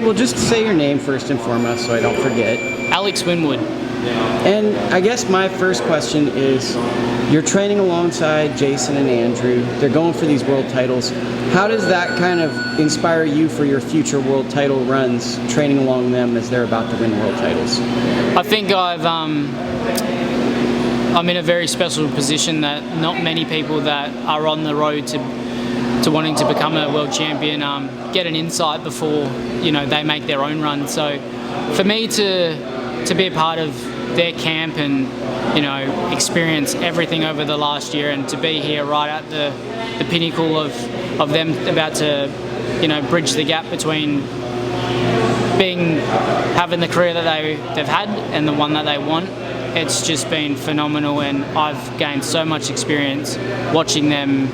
Well, just say your name first and foremost so I don't forget. Alex Winwood. And I guess my first question is, you're training alongside Jason and Andrew. They're going for these world titles. How does that kind of inspire you for your future world title runs, training along them as they're about to win world titles? I think I'm in a very special position that not many people that are on the road to wanting to become a world champion get an insight before they make their own run. So for me to be a part of their camp and experience everything over the last year, and to be here right at the pinnacle of them about to bridge the gap between having the career that they've had and the one that they want. It's just been phenomenal, and I've gained so much experience watching them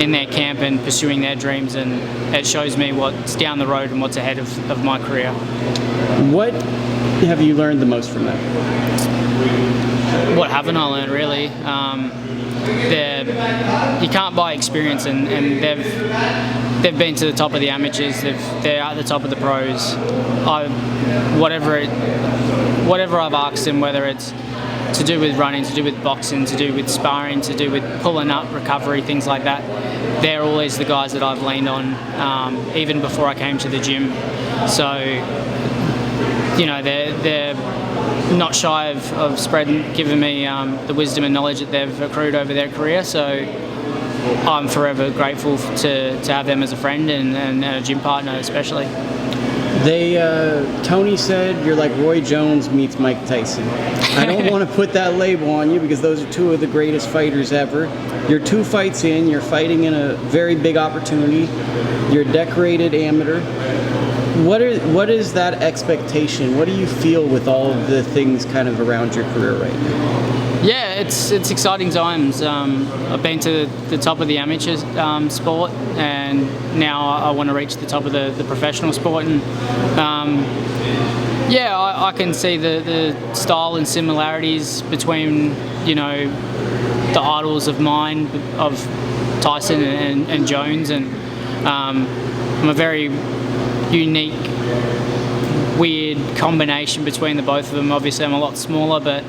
in their camp and pursuing their dreams, and it shows me what's down the road and what's ahead of my career. What have you learned the most from them? What haven't I learned, really? You can't buy experience, and they've been to the top of the amateurs. They're at the top of the pros. Whatever I've asked them, whether it's to do with running, to do with boxing, to do with sparring, to do with pulling up, recovery, things like that, they're always the guys that I've leaned on, even before I came to the gym. So, they're not shy of giving me the wisdom and knowledge that they've accrued over their career. So I'm forever grateful to have them as a friend and a gym partner especially. Tony said you're like Roy Jones meets Mike Tyson. I don't want to put that label on you because those are two of the greatest fighters ever. You're 2 fights in, you're fighting in a very big opportunity. You're a decorated amateur. What is that expectation? What do you feel with all of the things kind of around your career right now? Yeah, it's exciting times. I've been to the top of the amateur sport, and now I want to reach the top of the professional sport. And I can see the style and similarities between the idols of mine, of Tyson and Jones, and I'm a very unique, weird combination between the both of them. Obviously I'm a lot smaller, but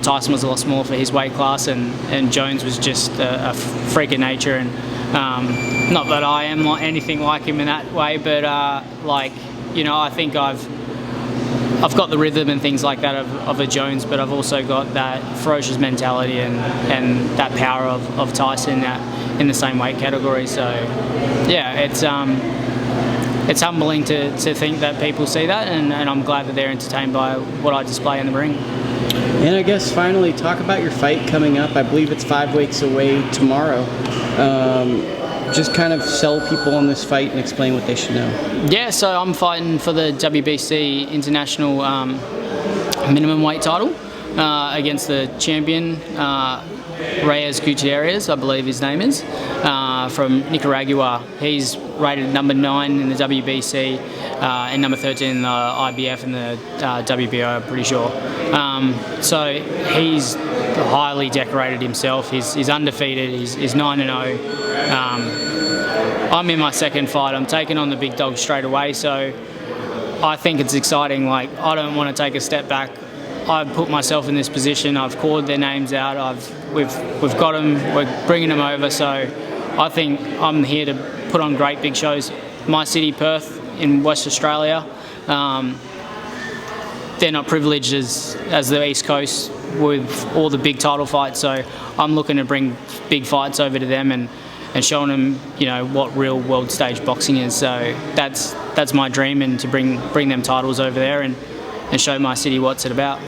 Tyson was a lot smaller for his weight class, and Jones was just a freak of nature. And not that I am anything like him in that way, but I think I've got the rhythm and things like that of a Jones, but I've also got that ferocious mentality and that power of Tyson in the same weight category. So yeah, it's humbling to think that people see that, and I'm glad that they're entertained by what I display in the ring. And I guess finally, talk about your fight coming up. I believe it's 5 weeks away tomorrow. Just kind of sell people on this fight and explain what they should know. Yeah, so I'm fighting for the WBC International minimum weight title against the champion, Reyes Gutierrez, I believe his name is, from Nicaragua. He's rated number 9 in the WBC and number 13 in the IBF and the WBO, I'm pretty sure. So he's highly decorated himself. He's undefeated. He's 9-0. I'm in my second fight. I'm taking on the big dog straight away. So I think it's exciting. Like, I don't want to take a step back. I've put myself in this position. I've called their names out. We've got them. We're bringing them over. So I think I'm here to put on great big shows. My city, Perth, in West Australia. They're not privileged as the East Coast with all the big title fights. So I'm looking to bring big fights over to them and showing them, what real world stage boxing is. So that's my dream, and to bring them titles over there and show my city what's it about.